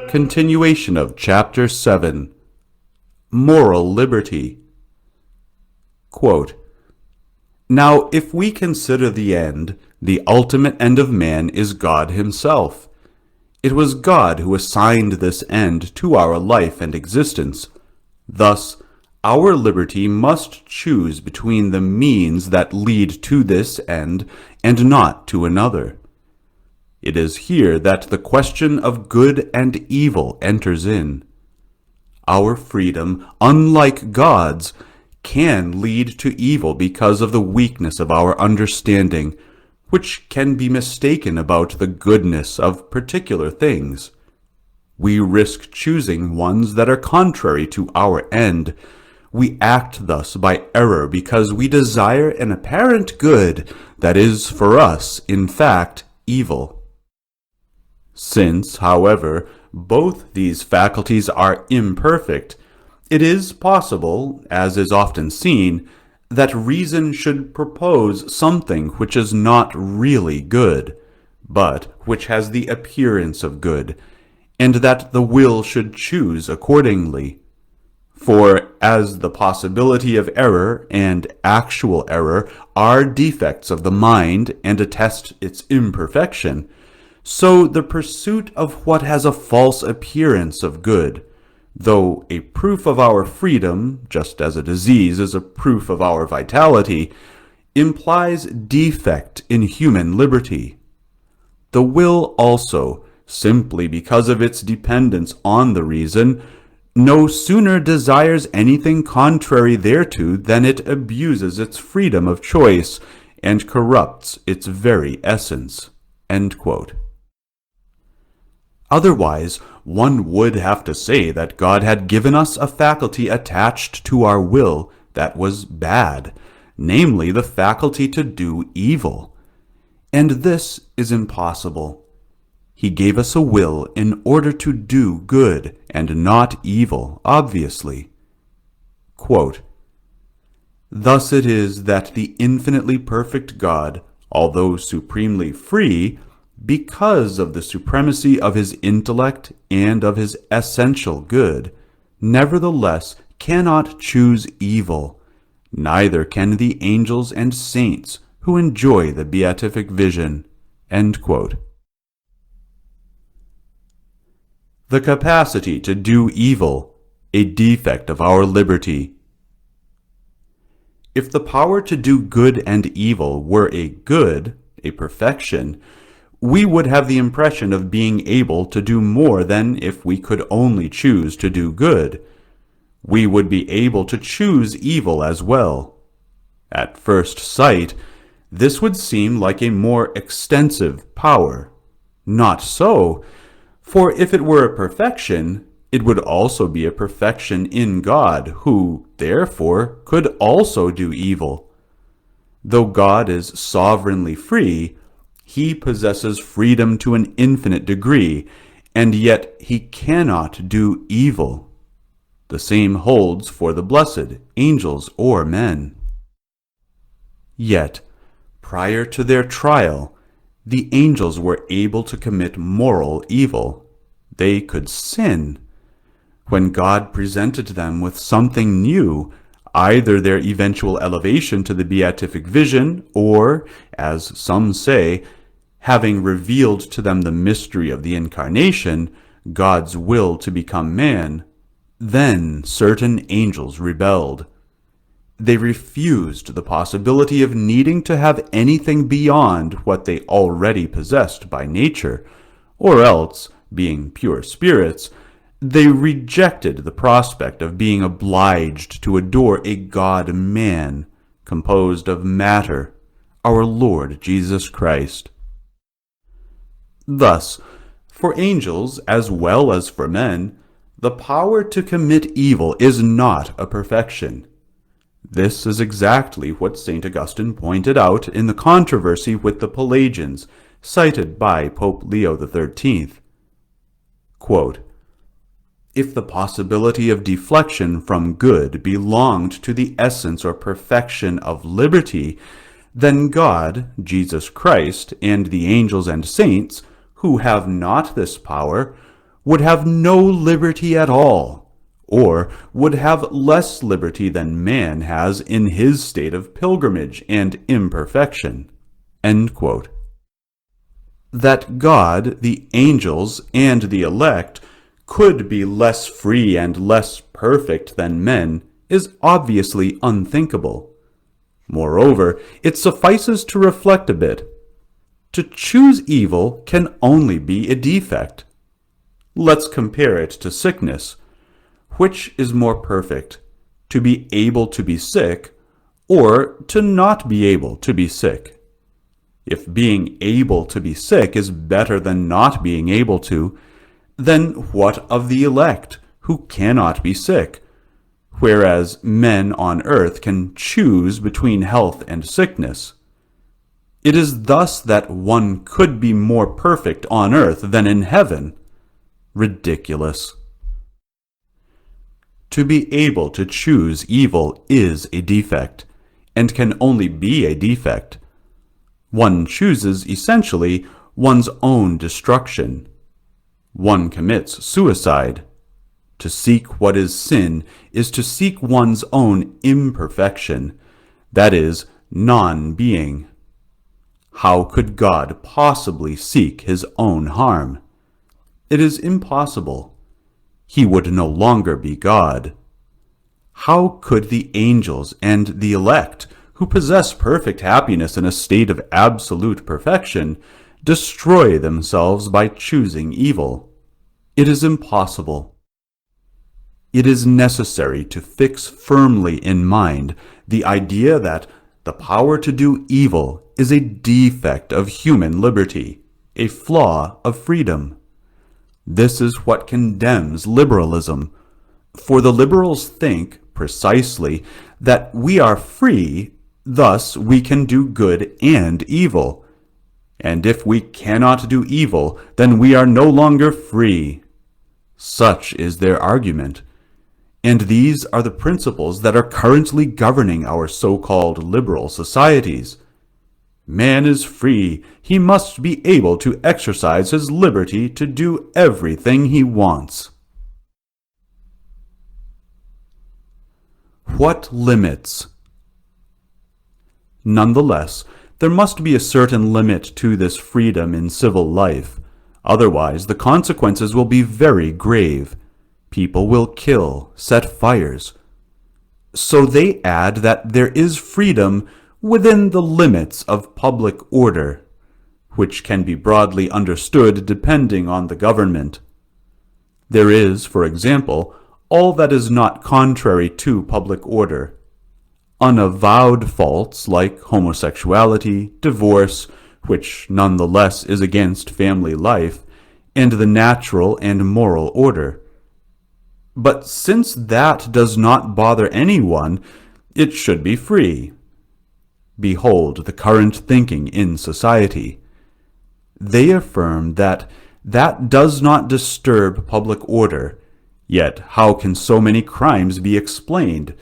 Continuation of Chapter 7. Moral Liberty. Quote, "Now, if we consider the ultimate end of man is God himself. It was God who assigned this end to our life and existence. Thus, our liberty must choose between the means that lead to this end and not to another. It is here that the question of good and evil enters in. Our freedom, unlike God's, can lead to evil because of the weakness of our understanding, which can be mistaken about the goodness of particular things. We risk choosing ones that are contrary to our end. We act thus by error because we desire an apparent good that is for us, in fact, evil. Since, however, both these faculties are imperfect, it is possible, as is often seen, that reason should propose something which is not really good, but which has the appearance of good, and that the will should choose accordingly. For as the possibility of error and actual error are defects of the mind and attest its imperfection, so the pursuit of what has a false appearance of good, though a proof of our freedom, just as a disease is a proof of our vitality, implies defect in human liberty. The will also, simply because of its dependence on the reason, no sooner desires anything contrary thereto than it abuses its freedom of choice and corrupts its very essence." End quote. Otherwise, one would have to say that God had given us a faculty attached to our will that was bad, namely the faculty to do evil. And this is impossible. He gave us a will in order to do good and not evil, obviously. Quote, "Thus it is that the infinitely perfect God, although supremely free, because of the supremacy of his intellect and of his essential good, nevertheless cannot choose evil, neither can the angels and saints who enjoy the beatific vision." End quote. The capacity to do evil, a defect of our liberty. If the power to do good and evil were a good, a perfection, we would have the impression of being able to do more than if we could only choose to do good. We would be able to choose evil as well. At first sight, this would seem like a more extensive power. Not so, for if it were a perfection, it would also be a perfection in God, who, therefore, could also do evil. Though God is sovereignly free, he possesses freedom to an infinite degree, and yet he cannot do evil. The same holds for the blessed, angels, or men. Yet, prior to their trial, the angels were able to commit moral evil. They could sin. When God presented them with something new, either their eventual elevation to the beatific vision, or, as some say, having revealed to them the mystery of the Incarnation, God's will to become man, then certain angels rebelled. They refused the possibility of needing to have anything beyond what they already possessed by nature, or else, being pure spirits, they rejected the prospect of being obliged to adore a God-man composed of matter, our Lord Jesus Christ. Thus, for angels as well as for men, the power to commit evil is not a perfection. This is exactly what St. Augustine pointed out in the controversy with the Pelagians, cited by Pope Leo XIII. Quote, "If the possibility of deflection from good belonged to the essence or perfection of liberty, then God, Jesus Christ, and the angels and saints, who have not this power, would have no liberty at all, or would have less liberty than man has in his state of pilgrimage and imperfection." End quote. That God, the angels, and the elect could be less free and less perfect than men is obviously unthinkable. Moreover, it suffices to reflect a bit. To choose evil can only be a defect. Let's compare it to sickness. Which is more perfect, to be able to be sick, or to not be able to be sick? If being able to be sick is better than not being able to, then what of the elect, who cannot be sick, whereas men on earth can choose between health and sickness? It is thus that one could be more perfect on earth than in heaven. Ridiculous. To be able to choose evil is a defect, and can only be a defect. One chooses, essentially, one's own destruction. One commits suicide. To seek what is sin is to seek one's own imperfection, that is, non-being. How could God possibly seek his own harm? It is impossible. He would no longer be God. How could the angels and the elect, who possess perfect happiness in a state of absolute perfection, destroy themselves by choosing evil? It is impossible. It is necessary to fix firmly in mind the idea that the power to do evil is a defect of human liberty, a flaw of freedom. This is what condemns liberalism, for the liberals think, precisely, that we are free, thus we can do good and evil. And if we cannot do evil, then we are no longer free. Such is their argument. And these are the principles that are currently governing our so-called liberal societies. Man is free. He must be able to exercise his liberty to do everything he wants. What limits? Nonetheless, there must be a certain limit to this freedom in civil life. Otherwise, the consequences will be very grave. People will kill, set fires. So they add that there is freedom within the limits of public order, which can be broadly understood depending on the government. There is, for example, all that is not contrary to public order. Unavowed faults like homosexuality, divorce, which nonetheless is against family life, and the natural and moral order. But since that does not bother anyone, it should be free. Behold the current thinking in society. They affirm that that does not disturb public order. Yet how can so many crimes be explained?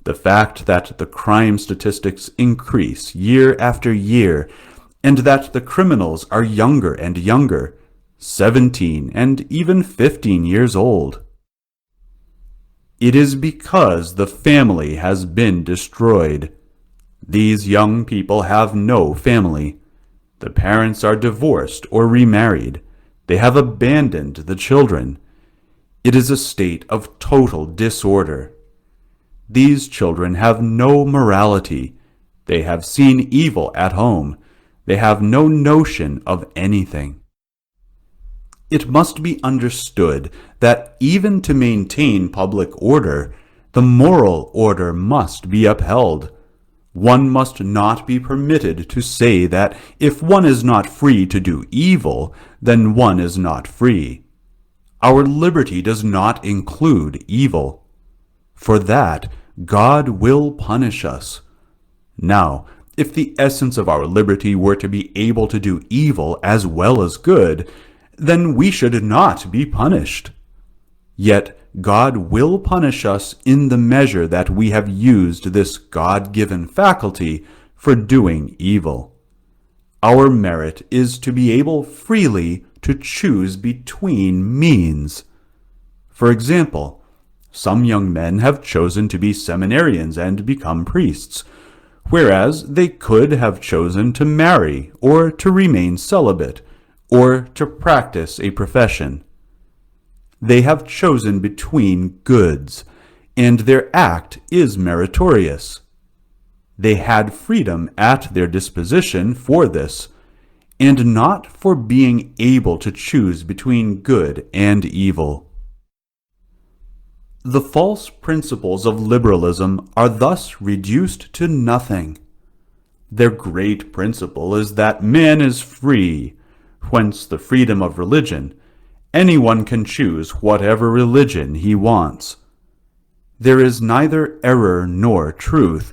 The fact that the crime statistics increase year after year, and that the criminals are younger and younger, 17 and even 15 years old. It is because the family has been destroyed. These young people have no family. The parents are divorced or remarried. They have abandoned the children. It is a state of total disorder. These children have no morality. They have seen evil at home. They have no notion of anything. It must be understood that even to maintain public order, the moral order must be upheld. One must not be permitted to say that if one is not free to do evil, then one is not free. Our liberty does not include evil. For that, God will punish us. Now, If the essence of our liberty were to be able to do evil as well as good, then we should not be punished. Yet God will punish us in the measure that we have used this God-given faculty for doing evil. Our merit is to be able freely to choose between means. For example, some young men have chosen to be seminarians and become priests, whereas they could have chosen to marry or to remain celibate or to practice a profession. They have chosen between goods, and their act is meritorious. They had freedom at their disposition for this, and not for being able to choose between good and evil. The false principles of liberalism are thus reduced to nothing. Their great principle is that man is free, whence the freedom of religion. Anyone can choose whatever religion he wants. There is neither error nor truth,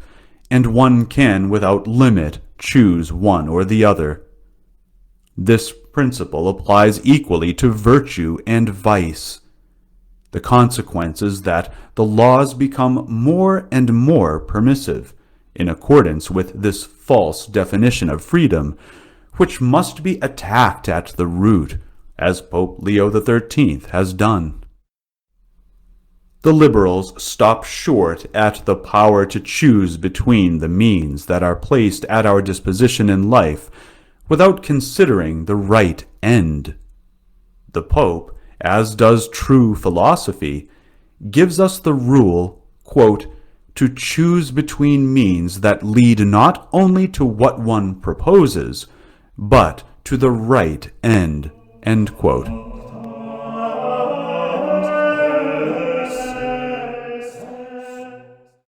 and one can without limit choose one or the other. This principle applies equally to virtue and vice. The consequence is that the laws become more and more permissive, in accordance with this false definition of freedom, which must be attacked at the root, as Pope Leo XIII has done. The liberals stop short at the power to choose between the means that are placed at our disposition in life, without considering the right end. The Pope, as does true philosophy, gives us the rule, quote, to choose between means that lead not only to what one proposes, but to the right end, end quote.